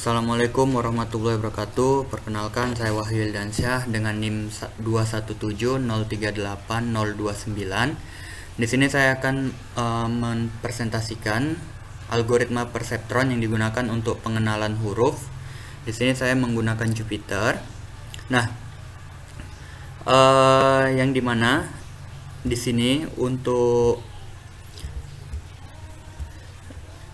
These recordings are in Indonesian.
Assalamualaikum warahmatullahi wabarakatuh. Perkenalkan, saya Wahyu Ildansyah dengan NIM 217038029. Di sini saya akan mempresentasikan algoritma perseptron yang digunakan untuk pengenalan huruf. Di sini saya menggunakan Jupyter. Nah, yang dimana di sini untuk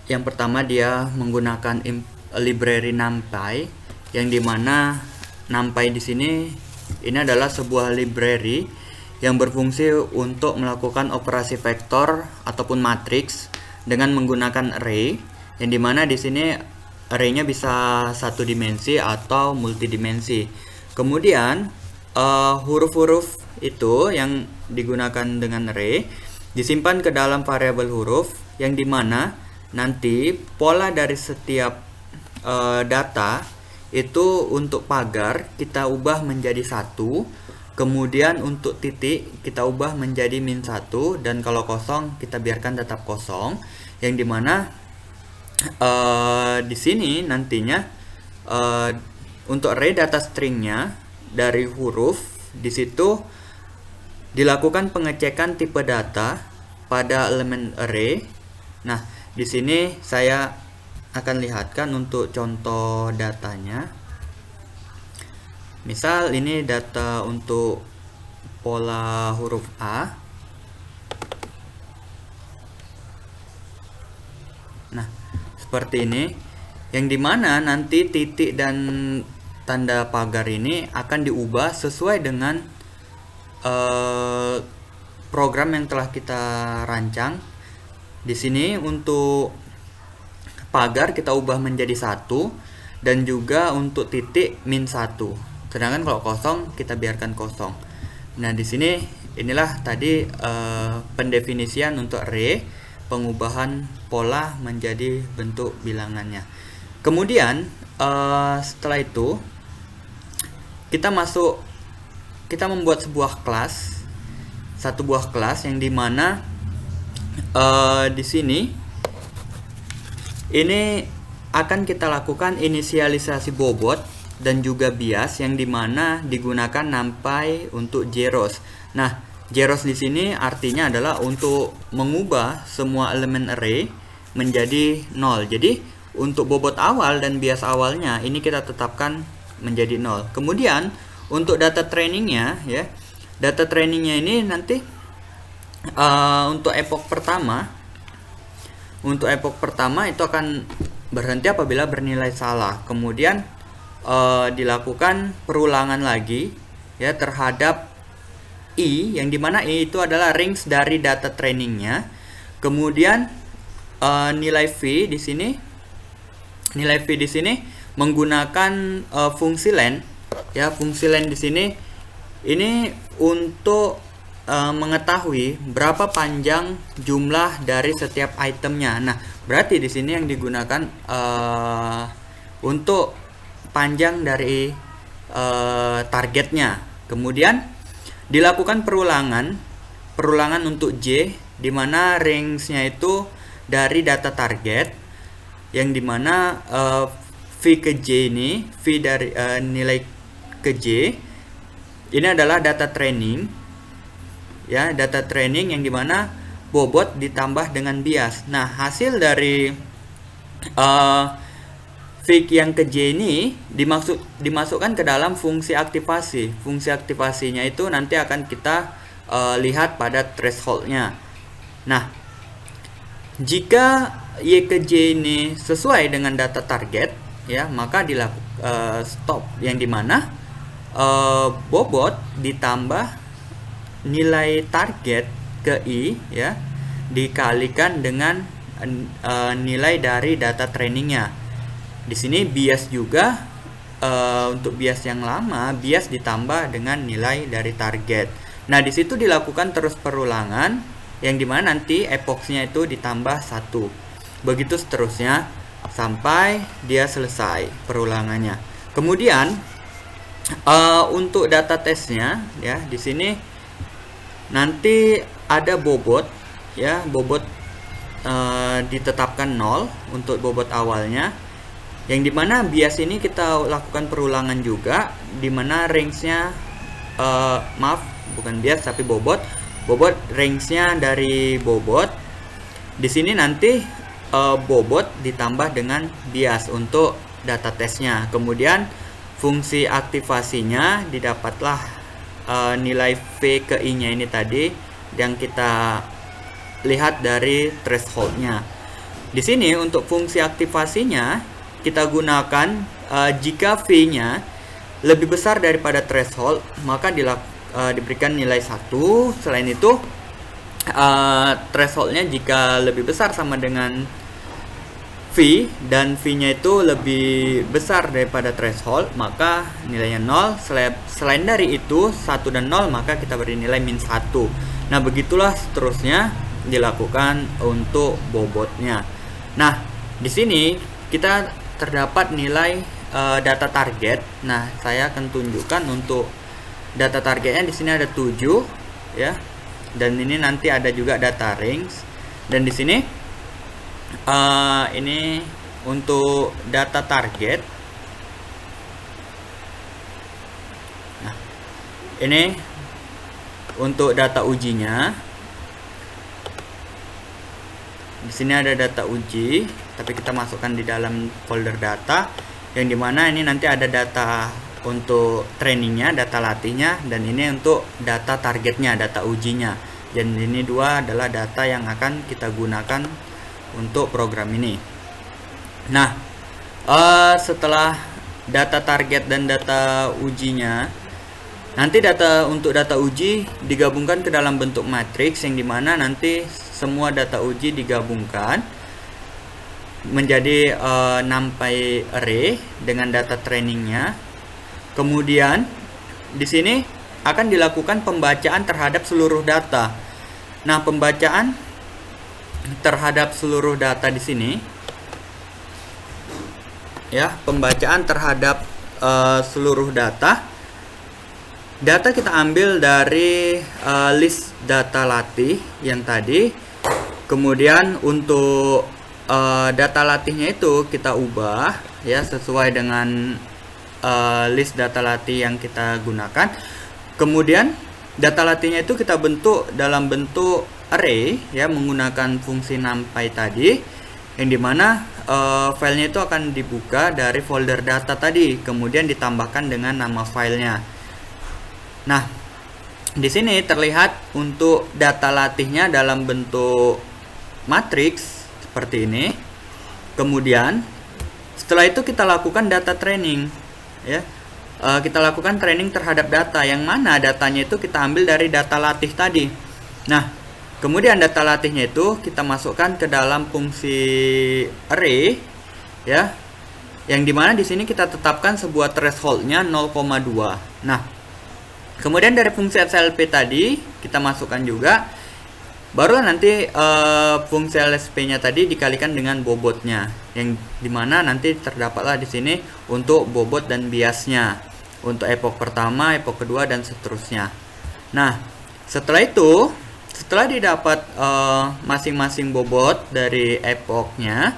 yang pertama dia menggunakan library NumPy, yang dimana NumPy di sini ini adalah sebuah library yang berfungsi untuk melakukan operasi vektor ataupun matriks dengan menggunakan array, yang dimana di sini arraynya bisa satu dimensi atau multidimensi. Kemudian huruf-huruf itu yang digunakan dengan array disimpan ke dalam variabel huruf, yang dimana nanti pola dari setiap data itu untuk pagar kita ubah menjadi 1, kemudian untuk titik kita ubah menjadi -1, dan kalau kosong kita biarkan tetap kosong, yang dimana di sini nantinya untuk array data stringnya dari huruf di situ dilakukan pengecekan tipe data pada elemen array. Nah, di sini saya akan lihatkan untuk contoh datanya. Misal ini data untuk pola huruf A. Nah, seperti ini, yang dimana nanti titik dan tanda pagar ini akan diubah sesuai dengan program yang telah kita rancang. Di sini untuk pagar kita ubah menjadi 1, dan juga untuk titik -1. Sedangkan kalau kosong kita biarkan kosong. Nah, di sini inilah tadi pendefinisian untuk array, pengubahan pola menjadi bentuk bilangannya. Kemudian setelah itu kita membuat satu buah kelas yang dimana di sini ini akan kita lakukan inisialisasi bobot dan juga bias, yang dimana digunakan NumPy untuk zeros. Nah, zeros di sini artinya adalah untuk mengubah semua elemen array menjadi 0. Jadi untuk bobot awal dan bias awalnya ini kita tetapkan menjadi 0. Kemudian untuk data trainingnya, ya, data trainingnya ini nanti untuk epoch pertama itu akan berhenti apabila bernilai salah. Kemudian dilakukan perulangan lagi, ya, terhadap i, yang dimana i itu adalah range dari data trainingnya. Kemudian nilai v di sini menggunakan fungsi len, ya. Fungsi len di sini ini untuk mengetahui berapa panjang jumlah dari setiap itemnya. Nah, berarti di sini yang digunakan untuk panjang dari targetnya. Kemudian dilakukan perulangan untuk j, di mana range-nya itu dari data target, yang dimana v ke j ini, v dari nilai ke j ini adalah data training, ya, data training yang dimana bobot ditambah dengan bias. Nah, hasil dari fig yang ke J ini dimasukkan ke dalam fungsi aktivasi. Fungsi aktivasinya itu nanti akan kita lihat pada thresholdnya. Nah, jika Y ke J ini sesuai dengan data target, ya, maka dilakukan stop, yang dimana bobot ditambah nilai target ke i, ya, dikalikan dengan nilai dari data trainingnya. Di sini bias juga, untuk bias yang lama, bias ditambah dengan nilai dari target. Nah, di situ dilakukan terus perulangan, yang dimana nanti epochnya itu ditambah 1. Begitu seterusnya sampai dia selesai perulangannya. Kemudian untuk data tesnya, ya, di sini nanti ada bobot, ya, bobot ditetapkan 0 untuk bobot awalnya. Yang dimana bias ini kita lakukan perulangan juga, dimana range-nya maaf, bukan bias tapi bobot. Bobot range-nya dari bobot. Di sini nanti bobot ditambah dengan bias untuk data tesnya. Kemudian fungsi aktivasinya didapatlah nilai V ke I-nya ini tadi yang kita lihat dari threshold-nya. Di sini untuk fungsi aktivasinya kita gunakan jika V-nya lebih besar daripada threshold, maka diberikan nilai 1. Selain itu thresholdnya jika lebih besar sama dengan V dan V-nya itu lebih besar daripada threshold, maka nilainya 0. Selain dari itu 1 dan 0, maka kita beri nilai -1. Nah, begitulah seterusnya dilakukan untuk bobotnya. Nah, di sini kita terdapat nilai data target. Nah, saya akan tunjukkan untuk data targetnya. Di sini ada 7 ya. Dan ini nanti ada juga data range. Dan di sini ini untuk data target. Nah, ini untuk data ujinya. Di sini ada data uji, tapi kita masukkan di dalam folder data, yang dimana ini nanti ada data untuk trainingnya, data latihnya, dan ini untuk data targetnya, data ujinya. Dan ini dua adalah data yang akan kita gunakan untuk program ini. Nah, setelah data target dan data ujinya, nanti untuk data uji digabungkan ke dalam bentuk matriks, yang dimana nanti semua data uji digabungkan menjadi NumPy array dengan data trainingnya. Kemudian di sini akan dilakukan pembacaan terhadap seluruh data. Nah, pembacaan terhadap seluruh data di sini, ya, pembacaan terhadap seluruh data. Data kita ambil dari list data latih yang tadi. Kemudian untuk data latihnya itu kita ubah ya sesuai dengan list data latih yang kita gunakan. Kemudian data latihnya itu kita bentuk dalam bentuk array ya, menggunakan fungsi NumPy tadi, yang dimana filenya itu akan dibuka dari folder data tadi, kemudian ditambahkan dengan nama filenya. Nah, di sini terlihat untuk data latihnya dalam bentuk matriks seperti ini. Kemudian setelah itu kita lakukan data training ya. Kita lakukan training terhadap data, yang mana datanya itu kita ambil dari data latih tadi. Nah, kemudian data latihnya itu kita masukkan ke dalam fungsi array ya, yang dimana di sini kita tetapkan sebuah thresholdnya 0,2. Nah, kemudian dari fungsi SLP tadi kita masukkan juga, barulah nanti fungsi LSP-nya tadi dikalikan dengan bobotnya, yang dimana nanti terdapatlah di sini untuk bobot dan biasnya untuk epoch pertama, epoch kedua, dan seterusnya. Nah, setelah itu, setelah didapat masing-masing bobot dari epochnya,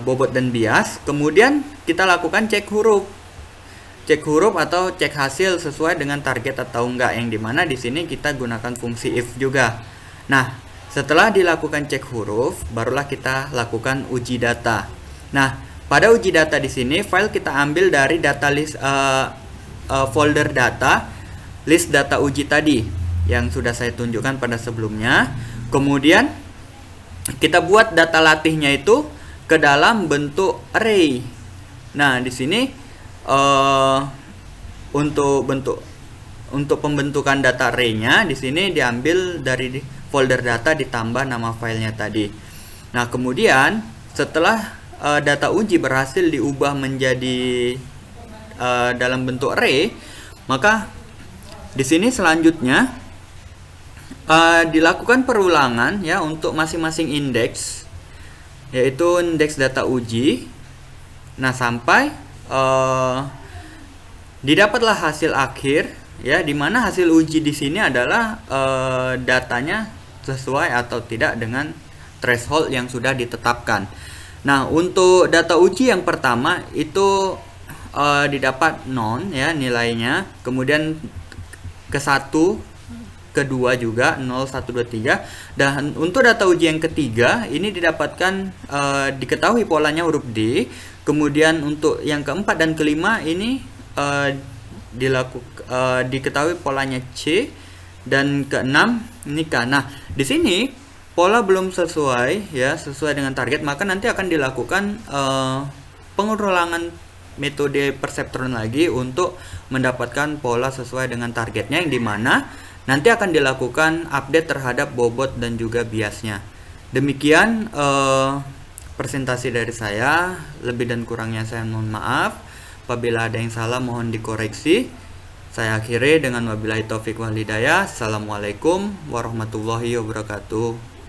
bobot dan bias, kemudian kita lakukan cek huruf atau cek hasil sesuai dengan target atau enggak, yang dimana di sini kita gunakan fungsi if juga. Nah, setelah dilakukan cek huruf, barulah kita lakukan uji data. Nah, pada uji data di sini file kita ambil dari data list folder data list data uji tadi yang sudah saya tunjukkan pada sebelumnya. Kemudian kita buat data latihnya itu ke dalam bentuk array. Nah, di sini untuk pembentukan data array-nya di sini diambil dari folder data ditambah nama filenya tadi. Nah, kemudian setelah data uji berhasil diubah menjadi dalam bentuk array, maka di sini selanjutnya dilakukan perulangan ya untuk masing-masing indeks, yaitu indeks data uji. Nah, sampai didapatlah hasil akhir ya, dimana hasil uji di sini adalah datanya sesuai atau tidak dengan threshold yang sudah ditetapkan. Nah, untuk data uji yang pertama itu didapat non ya nilainya, kemudian ke satu, kedua juga 0, 1, 2, 3. Dan untuk data uji yang ketiga ini didapatkan diketahui polanya huruf D. Kemudian untuk yang keempat dan kelima ini diketahui polanya C, dan keenam ini K. Nah, di sini pola belum sesuai ya, sesuai dengan target, maka nanti akan dilakukan pengulangan metode perseptron lagi untuk mendapatkan pola sesuai dengan targetnya, yang dimana nanti akan dilakukan update terhadap bobot dan juga biasnya. Demikian presentasi dari saya, lebih dan kurangnya saya mohon maaf. Apabila ada yang salah mohon dikoreksi. Saya akhiri dengan wabillahi taufik wal hidayah. Assalamualaikum warahmatullahi wabarakatuh.